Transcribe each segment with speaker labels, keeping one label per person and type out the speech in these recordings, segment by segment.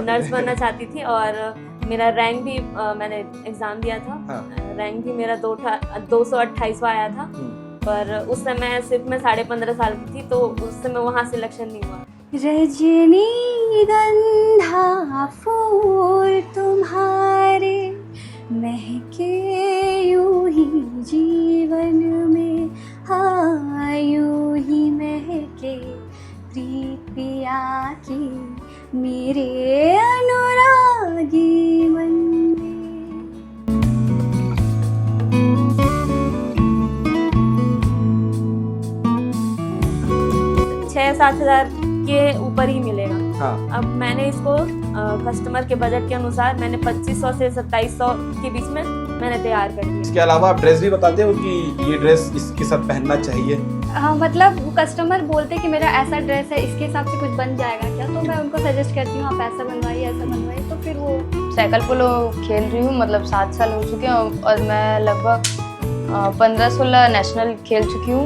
Speaker 1: Nurse बनना चाहती थी और मेरा रैंक भी मैंने एग्ज़ाम दिया था।
Speaker 2: हाँ।
Speaker 1: रैंक भी मेरा 228वां आया था, पर उस समय सिर्फ मैं 15.5 साल की थी, तो उस समय वहाँ सिलेक्शन नहीं हुआ।
Speaker 3: रजनीगंधा फूल तुम्हारे महके यूं ही जीवन में, हाँ यूं ही महके प्रीत पिया की मेरे अनुरागी मन में।
Speaker 1: 6-7 हज़ार के ऊपर ही मिलेगा।
Speaker 2: हाँ।
Speaker 1: अब मैंने इसको कस्टमर के बजट के अनुसार मैंने 2500 से 2700 के बीच में मैंने तैयार कर दिया।
Speaker 2: इसके अलावा आप ड्रेस भी बताते हो कि ये ड्रेस इसके साथ पहनना चाहिए?
Speaker 3: हाँ, मतलब कस्टमर बोलते कि मेरा ऐसा ड्रेस है, इसके हिसाब से कुछ बन जाएगा क्या, तो मैं उनको सजेस्ट करती हूँ आप ऐसा बनवाइए ऐसा बनवाइए, तो फिर वो।
Speaker 4: साइकिल पोलो खेल रही हूँ, मतलब 7 साल हो चुके हैं और मैं लगभग 15-16 नेशनल खेल चुकी हूँ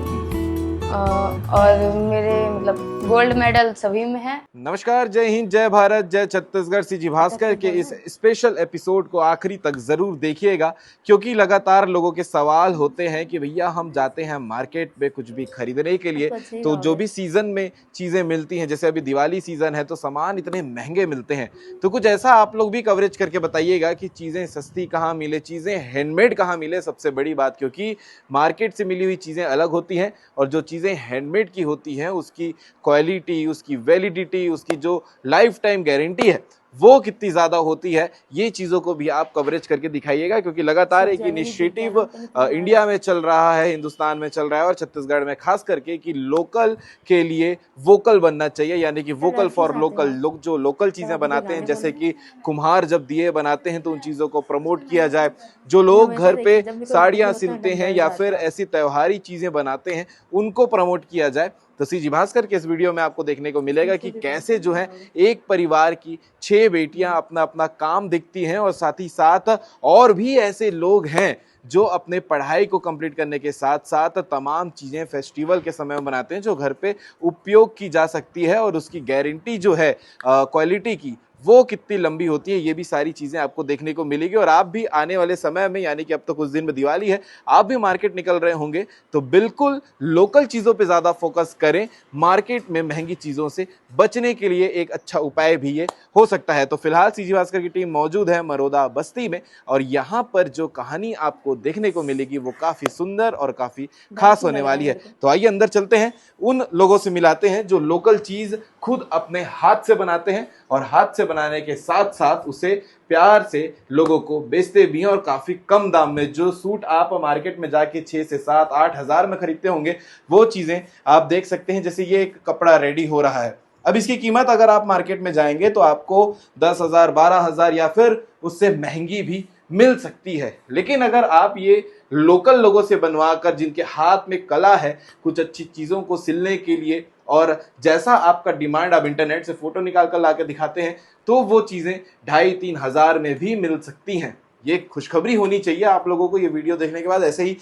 Speaker 4: और मेरे मतलब गोल्ड मेडल सभी में है।
Speaker 2: नमस्कार, जय हिंद, जय भारत, जय छत्तीसगढ़। सीजी भास्कर के इस स्पेशल एपिसोड को आखिरी तक जरूर देखिएगा, क्योंकि लगातार लोगों के सवाल होते हैं कि भैया हम जाते हैं मार्केट में कुछ भी खरीदने के लिए, तो जो भी सीजन में चीजें मिलती हैं, जैसे अभी दिवाली सीजन है तो सामान इतने महंगे मिलते हैं, तो कुछ ऐसा आप लोग भी कवरेज करके बताइएगा कि चीजें सस्ती कहाँ मिले, चीजें हैंडमेड कहाँ मिले। सबसे बड़ी बात, क्योंकि मार्केट से मिली हुई चीजें अलग होती हैं और जो चीजें हैंडमेड की होती हैं उसकी क्वालिटी, उसकी वैलिडिटी, उसकी जो लाइफ टाइम गारंटी है वो कितनी ज्यादा होती है, ये चीजों को भी आप कवरेज करके दिखाइएगा, क्योंकि लगातार एक इनिशिएटिव इंडिया में चल रहा है, हिंदुस्तान में चल रहा है और छत्तीसगढ़ में खास करके कि लोकल के लिए वोकल बनना चाहिए, यानी कि वोकल फॉर लोकल। लोग जो लोकल चीजें बनाते हैं, जैसे कि कुम्हार जब दिए बनाते हैं तो उन चीजों को प्रमोट किया जाए। जो लोग घर पे साड़ियां सिलते हैं या फिर ऐसी त्योहारी चीजें बनाते हैं उनको प्रमोट किया जाए। तो सीजी भास्कर के इस वीडियो में आपको देखने को मिलेगा कि कैसे जो है एक परिवार की 6 बेटियां अपना अपना काम देखती हैं और साथ ही साथ और भी ऐसे लोग हैं जो अपने पढ़ाई को कंप्लीट करने के साथ साथ तमाम चीजें फेस्टिवल के समय में बनाते हैं जो घर पे उपयोग की जा सकती है और उसकी गारंटी जो है क्वालिटी की वो कितनी लंबी होती है, ये भी सारी चीजें आपको देखने को मिलेगी। और आप भी आने वाले समय में, यानी कि अब तो कुछ दिन में दिवाली है, आप भी मार्केट निकल रहे होंगे तो बिल्कुल लोकल चीजों पे ज्यादा फोकस करें। मार्केट में महंगी चीजों से बचने के लिए एक अच्छा उपाय भी ये हो सकता है। तो फिलहाल सीजी भास्कर की टीम मौजूद है मरोदा बस्ती में और यहाँ पर जो कहानी आपको देखने को मिलेगी वो काफी सुंदर और काफी खास होने वाली है। तो आइए अंदर चलते हैं, उन लोगों से मिलाते हैं जो लोकल चीज खुद अपने हाथ से बनाते हैं और हाथ से बनाने के साथ साथ उसे प्यार से लोगों को बेचते भी हैं और काफी कम दाम में। जो सूट आप मार्केट में जाके 6 से 7-8 हजार में खरीदते होंगे वो चीजें आप देख सकते हैं। जैसे ये एक कपड़ा रेडी हो रहा है, अब इसकी कीमत अगर आप मार्केट में जाएंगे तो आपको 10,000, 12,000 या फिर उससे महंगी भी मिल सकती है। लेकिन अगर आप ये लोकल लोगों से बनवा कर, जिनके हाथ में कला है कुछ अच्छी चीजों को सिलने के लिए, और जैसा आपका डिमांड, आप इंटरनेट से फोटो निकाल कर ला के दिखाते हैं तो वो चीजें 2,500-3 हजार में भी मिल सकती हैं। ये खुशखबरी होनी चाहिए आप लोगों को ये वीडियो देखने के बाद। ऐसे ही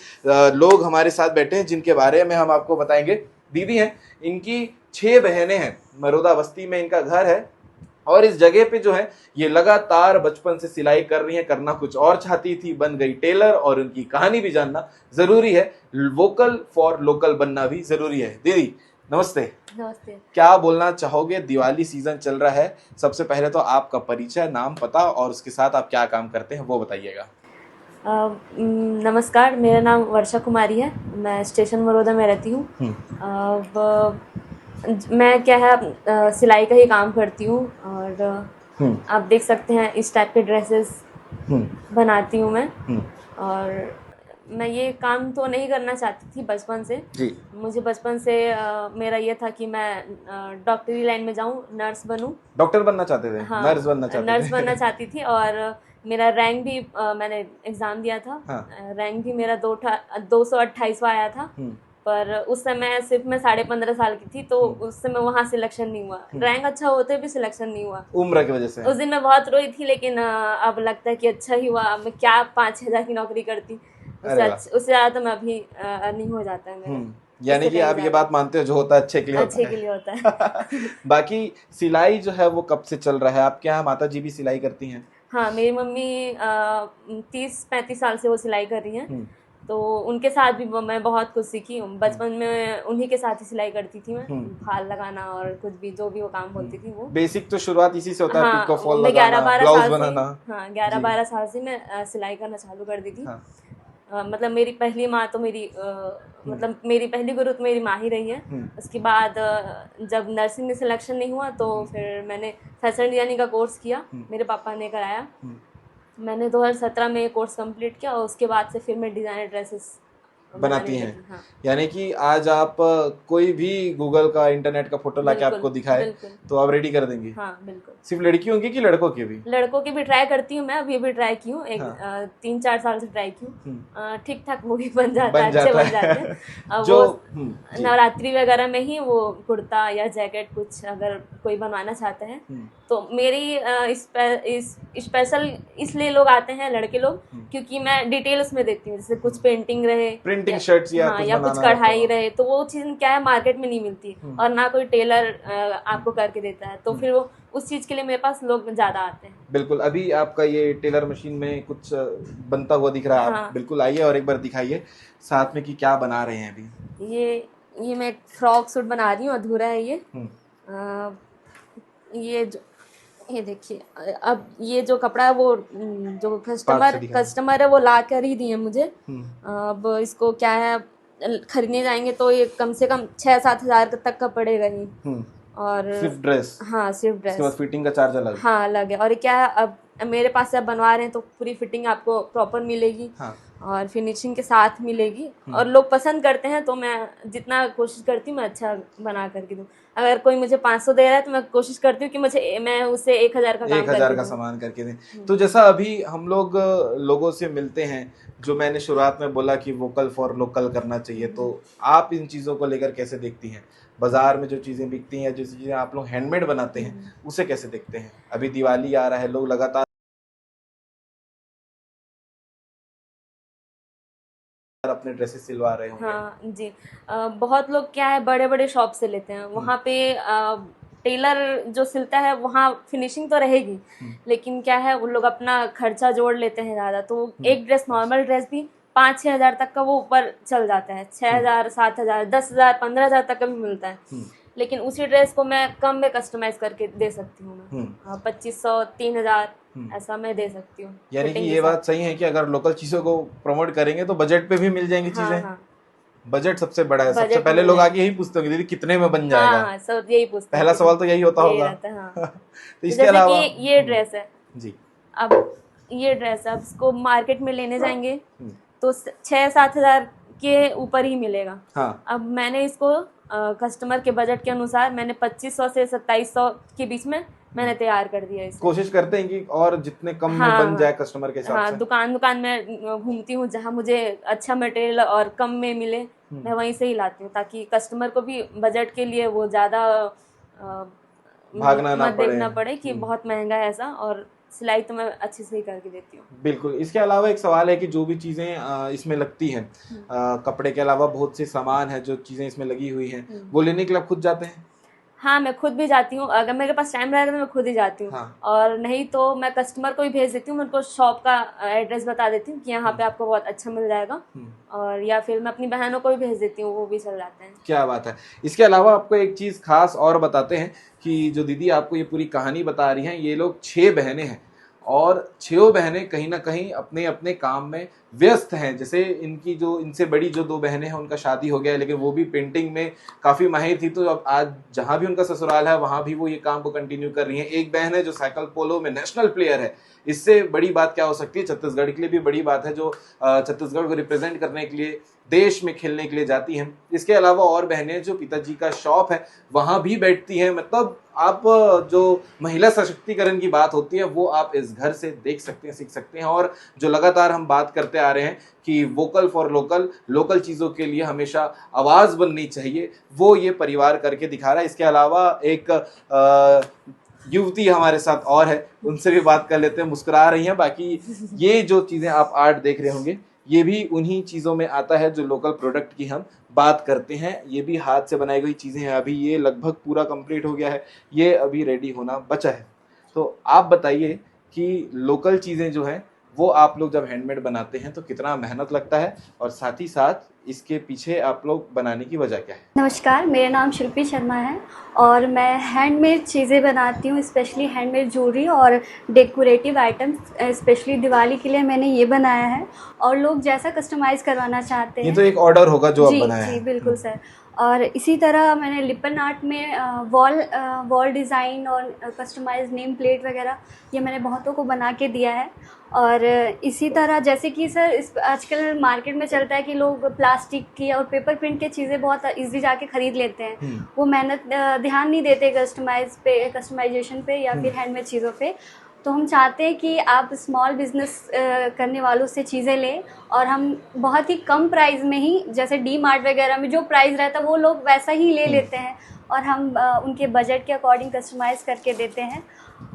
Speaker 2: लोग हमारे साथ बैठे हैं जिनके बारे में हम आपको बताएंगे। दीदी हैं, इनकी 6 बहनें हैं, मरोदा बस्ती में इनका घर है और इस जगह पे जो है ये लगातार बचपन से सिलाई कर रही हैं। करना कुछ और चाहती थी, बन गई टेलर, और उनकी कहानी भी जानना जरूरी है। वोकल फॉर लोकल बनना भी जरूरी है। दीदी नमस्ते।
Speaker 1: नमस्ते।
Speaker 2: क्या बोलना चाहोगे? दिवाली सीजन चल रहा है, सबसे पहले तो आपका परिचय, नाम, पता और उसके साथ आप क्या काम करते हैं वो बताइएगा।
Speaker 1: नमस्कार, मेरा नाम वर्षा कुमारी है, मैं स्टेशन मरोदा में रहती हूँ। मैं क्या है सिलाई का ही काम करती हूँ और आप देख सकते हैं इस टाइप के ड्रेसेस बनाती हूँ मैं। और मैं ये काम तो नहीं करना चाहती थी बचपन से जी। मुझे बचपन से मेरा ये था कि मैं डॉक्टरी लाइन में जाऊँ, नर्स बनूँ।
Speaker 2: डॉक्टर बनना चाहते थे?
Speaker 1: हाँ,
Speaker 2: नर्स बनना
Speaker 1: चाहती थी और मेरा रैंक भी मैंने एग्ज़ाम दिया था। हाँ। रैंक भी मेरा 228वां आया था, पर उस समय सिर्फ मैं 15.5 साल की थी, तो उस समय वहाँ सिलेक्शन नहीं हुआ। रैंक अच्छा होते भी सिलेक्शन नहीं हुआ,
Speaker 2: उम्र की वजह से।
Speaker 1: उस दिन मैं बहुत रोई थी, लेकिन अब लगता है कि अच्छा ही हुआ। अब मैं क्या 5-6 हज़ार की नौकरी करती, उससे ज़्यादा तो मैं अभी अर्निंग हो जाता है मेरा।
Speaker 2: यानी
Speaker 1: इससे
Speaker 2: कि आप
Speaker 1: कहीं
Speaker 2: ये बात मानते हो जो होता है अच्छे के लिए
Speaker 1: अच्छे
Speaker 2: होता
Speaker 1: के
Speaker 2: है।
Speaker 1: लिए होता है।
Speaker 2: बाकी सिलाई जो है वो कब से चल रहा है आपके यहाँ? माता जी भी सिलाई करती हैं?
Speaker 1: हाँ, मेरी मम्मी 30-35 साल से वो सिलाई कर रही हैं।
Speaker 2: हम्म।
Speaker 1: तो उनके साथ भी मैं बहुत कुछ सीखी हूँ। बचपन में उन्हीं के साथ ही सिलाई करती थी मैं, फाल लगाना और कुछ भी जो भी वो काम बोलती थी वो।
Speaker 2: बेसिक तो शुरुआत इसी से होता है,
Speaker 1: हाँ,
Speaker 2: पिको फॉल
Speaker 1: मैं
Speaker 2: लगाना,
Speaker 1: 11-12
Speaker 2: ब्लाउज
Speaker 1: साल से,
Speaker 2: बनाना।
Speaker 1: हाँ 11-12 साल से मैं सिलाई करना चालू कर दी थी।
Speaker 2: हाँ।
Speaker 1: मतलब मेरी पहली माँ तो मतलब मेरी पहली गुरु तो मेरी माँ ही रही है। उसके बाद जब नर्सिंग में सिलेक्शन नहीं हुआ तो फिर मैंने फैशन डिजाइनिंग का कोर्स किया, मेरे पापा ने कराया। मैंने 2017 में ये कोर्स कंप्लीट किया और उसके बाद से फिर मैं डिज़ाइनर ड्रेसेस
Speaker 2: बनाती हैं।
Speaker 1: हाँ।
Speaker 2: यानी कि आज आप कोई भी गूगल का, इंटरनेट का फोटो लाके
Speaker 1: बिल्कुल,
Speaker 2: आपको दिखाए
Speaker 1: बिल्कुल।
Speaker 2: तो आप रेडी कर देंगी?
Speaker 1: हाँ बिल्कुल।
Speaker 2: सिर्फ लड़कियों की कि लड़कों के भी?
Speaker 1: लड़कों की भी ट्राई करती हूँ मैं, अभी भी ट्राई की हूँ, 3-4 साल से ट्राई की हूँ। ठीक ठाक वो भी बन जाता है, अच्छे बन जाते हैं। अब
Speaker 2: जो
Speaker 1: वो नवरात्रि वगैरह में ही वो कुर्ता या जैकेट कुछ अगर कोई बनवाना चाहते हैं तो मेरी स्पेशल इसलिए लोग आते हैं लड़के लोग, क्योंकि मैं डिटेल उसमें देती हूँ, जैसे कुछ पेंटिंग रहे,
Speaker 2: प्रिंटिंग शर्ट्स या
Speaker 1: हाँ, या कुछ कढ़ाई रहे, तो वो चीज़ क्या है मार्केट में नहीं मिलती और ना कोई टेलर आपको करके देता है, तो फिर वो उस चीज़ के लिए मेरे पास लोग ज़्यादा आते हैं।
Speaker 2: बिल्कुल। अभी आपका ये टेलर मशीन में कुछ बनता हुआ दिख रहा है।
Speaker 1: हाँ।
Speaker 2: आप बिल्कुल आइए और एक बार दिखाइए साथ में कि क्या बना रहे हैं अभी।
Speaker 1: ये मैं एक फ्रॉक सूट बना रही हूँ, अधूरा है ये। ये देखिए, अब ये जो कपड़ा है वो जो कस्टमर है वो ला कर ही दिए मुझे। अब इसको क्या है खरीदने जाएंगे तो ये कम से कम 6-7 हज़ार तक का पड़ेगा ही। और
Speaker 2: सिर्फ ड्रेस?
Speaker 1: हाँ सिर्फ ड्रेस।
Speaker 2: इसके बाद फिटिंग का चार्ज अलग?
Speaker 1: हाँ अलग है। और क्या है, अब मेरे पास से आप बनवा रहे हैं तो पूरी फिटिंग आपको प्रॉपर मिलेगी।
Speaker 2: हाँ।
Speaker 1: और फिनिशिंग के साथ मिलेगी और लोग पसंद करते हैं, तो मैं जितना कोशिश करती हूँ मैं अच्छा बना करके दूँ। अगर कोई मुझे 500 दे रहा है तो मैं कोशिश करती हूँ कि मैं उसे 1000 का काम
Speaker 2: 1000 का सामान करके दें। तो जैसा अभी हम लोग लोगों से मिलते हैं, जो मैंने शुरुआत में बोला कि वोकल फॉर लोकल करना चाहिए, तो आप इन चीज़ों को लेकर कैसे देखती हैं? बाजार में जो चीज़ें बिकती हैं, जो चीज़ें आप लोग हैंडमेड बनाते हैं, उसे कैसे देखते हैं? अभी दिवाली आ रहा है, लोग लगातार अपने ड्रेसेस सिलवा रहे होंगे।
Speaker 1: हाँ जी। बहुत लोग क्या है बड़े बड़े शॉप से लेते हैं, वहाँ पे टेलर जो सिलता है वहाँ फिनिशिंग तो रहेगी, लेकिन क्या है वो लोग अपना खर्चा जोड़ लेते हैं ज़्यादा, तो एक ड्रेस नॉर्मल ड्रेस भी 5-6 हज़ार तक का वो ऊपर चल जाता है। 6,000, 7,000, 10,000, 15,000 तक का भी मिलता है। लेकिन उसी ड्रेस को मैं कम में कस्टमाइज करके दे सकती हूँ मैं। 2500, 3,000 ऐसा मैं दे सकती हूँ।
Speaker 2: यानी कि ये बात सही है कि अगर लोकल चीज़ों को प्रमोट करेंगे तो बजट पे भी मिल जाएंगी चीज़ें।
Speaker 1: हाँ।
Speaker 2: बजट सबसे बड़ा है। सबसे पहले लोग आके यही पूछते होंगे दीदी कितने में बन जाएगा।
Speaker 1: हाँ, सब यही पूछते हैं।
Speaker 2: पहला सवाल तो यही होता होगा। तो इसके अलावा
Speaker 1: ये ड्रेस है
Speaker 2: जी,
Speaker 1: अब ये ड्रेस है, अब इसको मार्केट में लेने जाएंगे तो 6-7 हज़ार के ऊपर ही मिलेगा।
Speaker 2: हाँ।
Speaker 1: अब मैंने इसको कस्टमर के बजट के अनुसार मैंने 2500 से 2700 के बीच में मैंने तैयार कर दिया इसको।
Speaker 2: कोशिश करते हैं कि और जितने कम में बन जाए कस्टमर के हिसाब से।
Speaker 1: दुकान में घूमती हूँ, जहाँ मुझे अच्छा मटेरियल और कम में मिले मैं वहीं से ही लाती हूँ, ताकि कस्टमर को भी बजट के लिए वो ज़्यादा
Speaker 2: भागना ना
Speaker 1: देखना पड़े कि बहुत महंगा है ऐसा, और सिलाई तो मैं अच्छे से ही करके देती हूँ।
Speaker 2: बिल्कुल। इसके अलावा एक सवाल है कि जो भी चीज़ें इसमें लगती हैं, कपड़े के अलावा बहुत से सामान है जो चीज़ें इसमें लगी हुई हैं, वो लेने के लिए आप खुद जाते हैं?
Speaker 1: हाँ, मैं खुद भी जाती हूँ, अगर मेरे पास टाइम रहेगा तो मैं खुद ही जाती हूँ। हाँ। और नहीं तो मैं कस्टमर को ही भेज देती हूँ, मैं उनको शॉप का एड्रेस बता देती हूँ कि यहाँ पे आपको बहुत अच्छा मिल जाएगा, और या फिर मैं अपनी बहनों को भी भेज देती हूँ, वो भी चल जाते हैं। क्या बात है।
Speaker 2: इसके अलावा आपको एक चीज़ खास और बताते हैं कि जो दीदी आपको ये पूरी कहानी बता रही हैं, ये लोग 6 बहनें हैं और 6 बहनें कहीं ना कहीं अपने अपने काम में व्यस्त हैं। जैसे इनसे बड़ी जो 2 बहनें हैं उनका शादी हो गया है, लेकिन वो भी पेंटिंग में काफ़ी माहिर थी, तो अब आज जहाँ भी उनका ससुराल है वहाँ भी वो ये काम को कंटिन्यू कर रही हैं। एक बहन है जो साइकिल पोलो में नेशनल प्लेयर है। इससे बड़ी बात क्या हो सकती है? छत्तीसगढ़ के लिए भी बड़ी बात है, जो छत्तीसगढ़ को रिप्रेजेंट करने के लिए देश में खेलने के लिए जाती हैं। इसके अलावा और बहनें जो पिताजी का शॉप है वहाँ भी बैठती हैं। मतलब आप जो महिला सशक्तिकरण की बात होती है वो आप इस घर से देख सकते हैं, सीख सकते हैं। और जो लगातार हम बात करते आ रहे हैं कि वोकल फॉर लोकल चीज़ों के लिए हमेशा आवाज़ बननी चाहिए, वो ये परिवार करके दिखा रहा है। इसके अलावा एक युवती हमारे साथ और है, उनसे भी बात कर लेते हैं। मुस्कुरा रही हैं। बाकी ये जो चीज़ें आप आर्ट देख रहे होंगे ये भी उन्हीं चीज़ों में आता है जो लोकल प्रोडक्ट की हम बात करते हैं। ये भी हाथ से बनाई गई चीज़ें हैं। अभी ये लगभग पूरा कंप्लीट हो गया है, ये अभी रेडी होना बचा है। तो आप बताइए कि लोकल चीज़ें जो हैं वो आप लोग जब हैंडमेड बनाते हैं तो कितना मेहनत लगता है, और साथ ही साथ इसके पीछे आप लोग बनाने की वजह क्या है?
Speaker 3: नमस्कार, मेरा नाम शिल्पी शर्मा है और मैं हैंडमेड चीज़ें बनाती हूँ, स्पेशली हैंडमेड ज्वेलरी और डेकोरेटिव आइटम्स। स्पेशली दिवाली के लिए मैंने ये बनाया है और लोग जैसा कस्टमाइज़ करवाना चाहते हैं।
Speaker 2: ये तो एक ऑर्डर होगा जो आप
Speaker 3: जी
Speaker 2: बनाया
Speaker 3: जी
Speaker 2: है।
Speaker 3: बिल्कुल सर। और इसी तरह मैंने लिपन आर्ट में वॉल डिज़ाइन और कस्टमाइज नेम प्लेट वगैरह ये मैंने बहुतों को बना के दिया है। और इसी तरह जैसे कि सर इस आजकल मार्केट में चलता है कि लोग प्लास्टिक की और पेपर प्रिंट के चीज़ें बहुत इजी जाके ख़रीद लेते हैं। वो मेहनत ध्यान नहीं देते कस्टमाइजेशन पे या फिर हैंडमेड चीज़ों पे। तो हम चाहते हैं कि आप स्मॉल बिजनेस करने वालों से चीज़ें लें और हम बहुत ही कम प्राइस में ही, जैसे डी मार्ट वगैरह में जो प्राइस रहता है वो लोग वैसा ही ले लेते हैं और हम उनके बजट के अकॉर्डिंग कस्टमाइज़ करके देते हैं।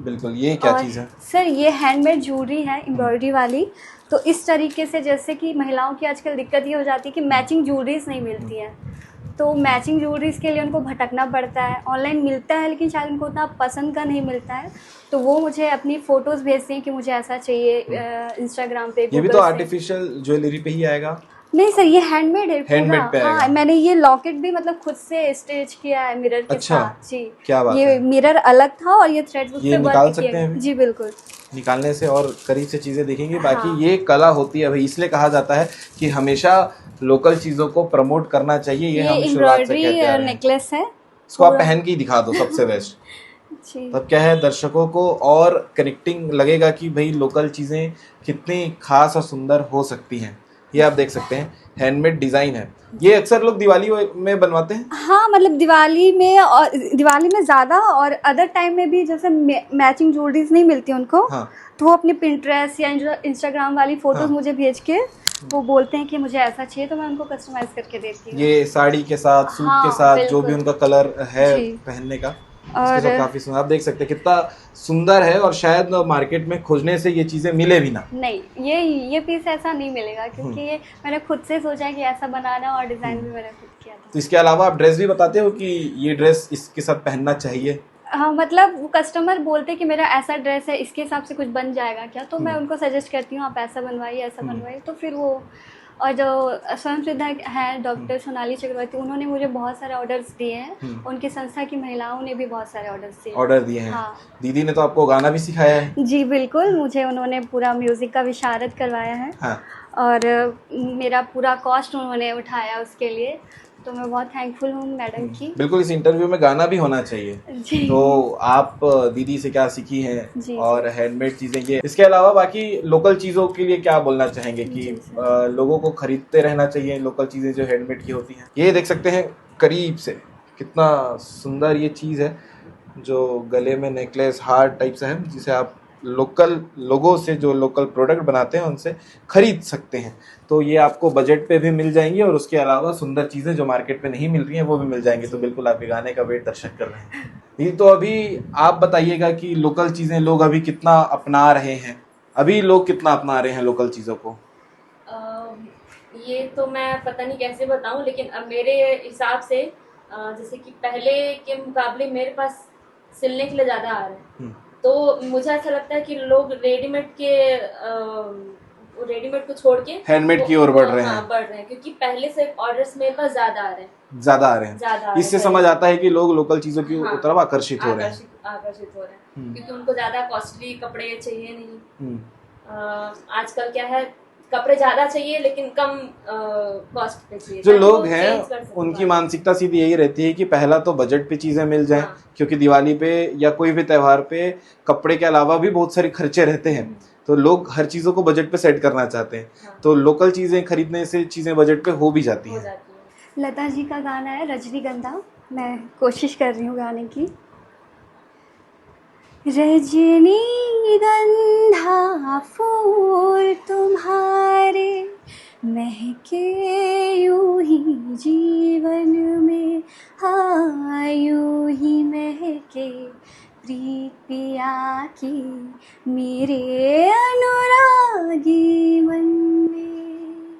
Speaker 2: बिल्कुल। ये क्या चीज़ है?
Speaker 3: सर ये हैंडमेड ज्वेलरी है, एम्ब्रॉयडरी वाली। तो इस तरीके से, जैसे कि महिलाओं की आजकल दिक्कत ये हो जाती है कि मैचिंग ज्वेलरीज नहीं मिलती हैं, तो मैचिंग ज्वेलरीज के लिए उनको भटकना पड़ता है। ऑनलाइन मिलता है लेकिन शायद उनको उतना पसंद का नहीं मिलता है, तो वो मुझे अपनी फ़ोटोज़ भेजते हैं कि मुझे ऐसा चाहिए इंस्टाग्राम पे।
Speaker 2: ये भी तो आर्टिफिशियल ज्वेलरी पे ही आएगा?
Speaker 3: नहीं सर, ये हैंडमेड है पूरा।
Speaker 2: हैंडमेड पे
Speaker 3: हाँ,
Speaker 2: आएगा।
Speaker 3: मैंने ये लॉकेट भी मतलब खुद से स्टिच किया है मिरर के
Speaker 2: अच्छा,
Speaker 3: साथ। जी,
Speaker 2: क्या बात
Speaker 3: ये
Speaker 2: है।
Speaker 3: मिरर अलग था और ये थ्रेड्स उस
Speaker 2: ये
Speaker 3: पे
Speaker 2: निकाल
Speaker 3: वर्क
Speaker 2: सकते
Speaker 3: किया
Speaker 2: हैं
Speaker 3: गया।
Speaker 2: अभी?
Speaker 3: जी बिल्कुल।
Speaker 2: निकालने से और करीब से चीज़ें देखेंगे। बाकी
Speaker 3: हाँ।
Speaker 2: ये कला होती है भाई, इसलिए कहा जाता है कि हमेशा लोकल चीज़ों को प्रमोट करना चाहिए। ये हम शुरुआत से कहते आ
Speaker 3: एम्ब्रॉयडरी
Speaker 2: रहे हैं।
Speaker 3: नेकलेस है।
Speaker 2: इसको आप पहन के ही दिखा दो, सबसे बेस्ट।
Speaker 3: जी
Speaker 2: तब क्या है, दर्शकों को और कनेक्टिंग लगेगा कि भाई लोकल चीज़ें कितनी खास और सुंदर हो सकती हैं। ये आप देख सकते हैं, हैंडमेड डिज़ाइन है। ये अक्सर लोग दिवाली में बनवाते हैं।
Speaker 3: हाँ, मतलब दिवाली में, और दिवाली में ज़्यादा, और अदर टाइम में भी जैसे मैचिंग ज्वेलरीज नहीं मिलती उनको।
Speaker 2: हाँ।
Speaker 3: तो वो अपने पिंटरेस्ट या इंस्टाग्राम वाली फ़ोटोज़
Speaker 2: हाँ।
Speaker 3: मुझे भेज के वो बोलते हैं कि मुझे ऐसा चाहिए, तो मैं उनको कस्टमाइज़ करके देती हूँ।
Speaker 2: ये साड़ी के साथ, सूट
Speaker 3: हाँ,
Speaker 2: के साथ जो भी
Speaker 3: बिल्कुल।
Speaker 2: उनका कलर है
Speaker 3: जी।
Speaker 2: पहनने का,
Speaker 3: और
Speaker 2: इसके साथ काफी सुंदर। आप देख सकते हैं कितना सुंदर है, और शायद मार्केट में खोजने से ये चीजें मिले भी ना।
Speaker 3: नहीं, ये पीस ऐसा नहीं मिलेगा, क्योंकि ये मैंने खुद से सोचा है कि ऐसा बनाना, और डिज़ाइन भी मैंने खुद किया था।
Speaker 2: तो इसके अलावा आप ड्रेस भी बताते हो कि ये ड्रेस इसके साथ पहनना चाहिए?
Speaker 3: हाँ, मतलब वो कस्टमर बोलते हैं कि मेरा ऐसा ड्रेस है, इसके हिसाब से कुछ बन जाएगा क्या, तो मैं उनको सजेस्ट करती हूँ आप ऐसा बनवाइए, ऐसा बनवाइए। तो फिर वो, और जो स्वयं सिद्धा हैं डॉक्टर सोनाली चक्रवर्ती, उन्होंने मुझे बहुत सारे ऑर्डर्स दिए हैं। उनकी संस्था की महिलाओं ने भी बहुत सारे ऑर्डर दिए हैं।
Speaker 2: हाँ। दीदी ने तो आपको गाना भी सिखाया है।
Speaker 3: जी बिल्कुल, मुझे उन्होंने पूरा म्यूज़िक का विशारद करवाया है।
Speaker 2: हाँ।
Speaker 3: और मेरा पूरा कॉस्ट उन्होंने उठाया उसके लिए, तो मैं बहुत थैंकफुल हूँ मैडम की।
Speaker 2: बिल्कुल, इस इंटरव्यू में गाना भी होना चाहिए।
Speaker 3: जी।
Speaker 2: तो आप दीदी से क्या सीखी हैं,
Speaker 3: जी,
Speaker 2: और हैंडमेड चीजें ये, इसके अलावा बाकी लोकल चीजों के लिए क्या बोलना चाहेंगे कि लोगों को खरीदते रहना चाहिए लोकल चीजें जो हैंडमेड की होती हैं? ये देख सकते हैं करीब से कितना सुंदर ये चीज है, जो गले में नेकलेस हार्ट टाइप से है, जिसे आप लोकल लोगों से, जो लोकल प्रोडक्ट बनाते हैं उनसे खरीद सकते हैं। तो ये आपको बजट पे भी मिल जाएंगी, और उसके अलावा सुंदर चीज़ें जो मार्केट में नहीं मिल रही हैं वो भी मिल जाएंगी। तो बिल्कुल आपके गाने का वेट दर्शक कर रहे हैं। ये तो अभी आप बताइएगा कि लोकल चीज़ें लोग अभी कितना अपना रहे हैं, अभी लोग कितना अपना रहे हैं लोकल चीज़ों को?
Speaker 1: ये तो मैं पता नहीं कैसे बताऊं, लेकिन अब मेरे हिसाब से जैसे कि पहले के मुकाबले मेरे पास सिलने के लिए ज़्यादा आ रहे हैं। तो मुझे ऐसा लगता है कि लोग रेडीमेड को छोड़ के
Speaker 2: हैंडमेड की ओर बढ़ रहे हैं।
Speaker 1: हाँ, बढ़ रहे हैं, क्योंकि पहले से ऑर्डर्स मेरे पास ज्यादा आ रहे हैं।
Speaker 2: इससे समझ आता है कि लोग लोकल चीजों की तरफ आकर्षित हो रहे हैं।
Speaker 1: क्योंकि उनको ज्यादा कॉस्टली कपड़े चाहिए नहीं। आजकल क्या है, कपड़े ज्यादा चाहिए लेकिन कम कॉस्ट पे चाहिए।
Speaker 2: जो लोग हैं उनकी मानसिकता सीधी यही रहती है कि पहला तो बजट पे चीजें मिल जाएं। हाँ। क्योंकि दिवाली पे या कोई भी त्योहार पे कपड़े के अलावा भी बहुत सारे खर्चे रहते हैं, तो लोग हर चीजों को बजट पे सेट करना चाहते हैं। हाँ। तो लोकल चीजें खरीदने से चीजें बजट पे हो भी जाती हैं।
Speaker 3: लता जी का गाना है रजनीगंधा, मैं कोशिश कर रही हूँ गाने की। रजनीगंधा फूल तुम्हारे महके यूं ही जीवन में, हाँ यूं ही महके प्रीत पिया की मेरे अनुरागी मन में।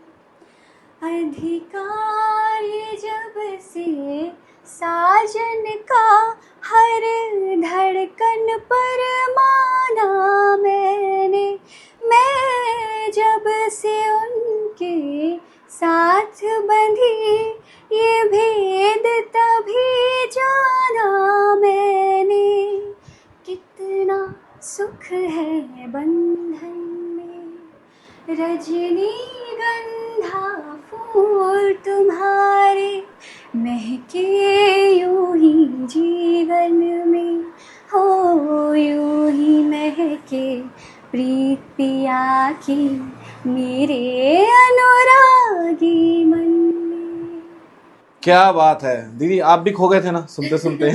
Speaker 3: अधिकार जब से साजन का हर धड़कन पर माना मैंने, मैं जब से उनके साथ बंधी ये भेद तभी जाना मैंने, कितना सुख है बंधन में, रजनीगंधा फूल तुम्हारे महके यूं ही जीवन में, हो यूं ही महके प्रीत पिया की मेरे अनुरागी मन में।
Speaker 2: क्या बात है दीदी, आप भी खो गए थे ना सुनते सुनते।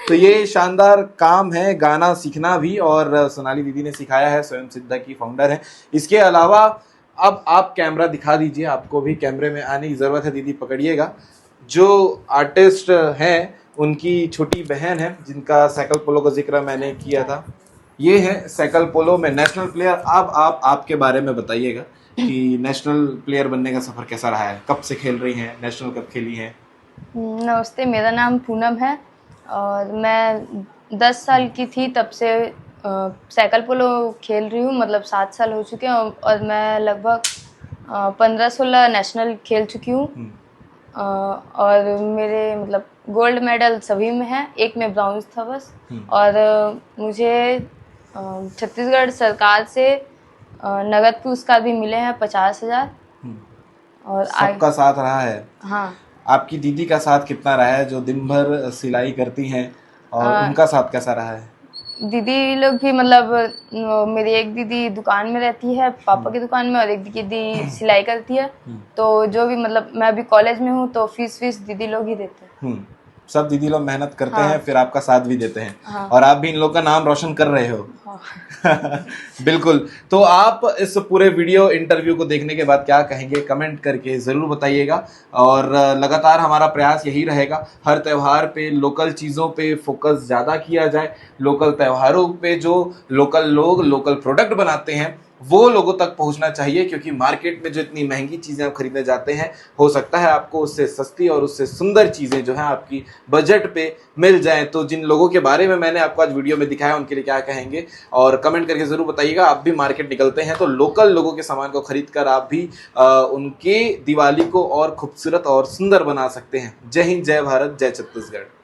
Speaker 2: तो ये शानदार काम है गाना सीखना भी, और सोनाली दीदी ने सिखाया है, स्वयं सिद्धा की फाउंडर है। इसके अलावा अब आप कैमरा दिखा दीजिए, आपको भी कैमरे में आने की ज़रूरत है दीदी, पकड़िएगा। जो आर्टिस्ट हैं उनकी छोटी बहन है जिनका साइकिल पोलो का जिक्र मैंने किया था, ये है साइकिल पोलो में नेशनल प्लेयर। अब आप आपके बारे में बताइएगा कि नेशनल प्लेयर बनने का सफ़र कैसा रहा है, कब से खेल रही हैं, नेशनल कब खेली हैं?
Speaker 4: नमस्ते, मेरा नाम पूनम है और मैं 10 साल की थी तब से साइकिल पोलो खेल रही हूँ। मतलब 7 साल हो चुके हैं और मैं लगभग 15-16 नेशनल खेल चुकी हूँ। और मेरे मतलब गोल्ड मेडल सभी में है, एक में ब्राउन्ज था बस। और मुझे छत्तीसगढ़ सरकार से नगद पुरस्कार भी मिले हैं 50,000। और
Speaker 2: सबका साथ रहा है।
Speaker 4: हाँ,
Speaker 2: आपकी दीदी का साथ कितना रहा है जो दिन भर सिलाई करती हैं, और उनका साथ कैसा रहा है?
Speaker 4: दीदी लोग भी मतलब मेरी एक दीदी दुकान में रहती है पापा की दुकान में, और एक दीदी सिलाई करती है। तो जो भी मतलब मैं अभी कॉलेज में हूँ तो फीस दीदी लोग ही देते हैं।
Speaker 2: सब दीदी लोग मेहनत करते हैं, फिर आपका साथ भी देते हैं।
Speaker 4: हाँ।
Speaker 2: और आप भी इन लोग का नाम रोशन कर रहे हो।
Speaker 4: हाँ।
Speaker 2: बिल्कुल। तो आप इस पूरे वीडियो इंटरव्यू को देखने के बाद क्या कहेंगे, कमेंट करके ज़रूर बताइएगा। और लगातार हमारा प्रयास यही रहेगा, हर त्यौहार पे लोकल चीज़ों पे फोकस ज़्यादा किया जाए। लोकल त्योहारों पे जो लोकल लोग लोकल प्रोडक्ट बनाते हैं वो लोगों तक पहुंचना चाहिए, क्योंकि मार्केट में जो इतनी महंगी चीज़ें आप खरीदने जाते हैं, हो सकता है आपको उससे सस्ती और उससे सुंदर चीज़ें जो है आपकी बजट पे मिल जाएं। तो जिन लोगों के बारे में मैंने आपको आज वीडियो में दिखाया उनके लिए क्या कहेंगे, और कमेंट करके ज़रूर बताइएगा। आप भी मार्केट निकलते हैं तो लोकल लोगों के सामान को खरीद कर आप भी उनके दिवाली को और खूबसूरत और सुंदर बना सकते हैं। जय हिंद, जय भारत, जय छत्तीसगढ़।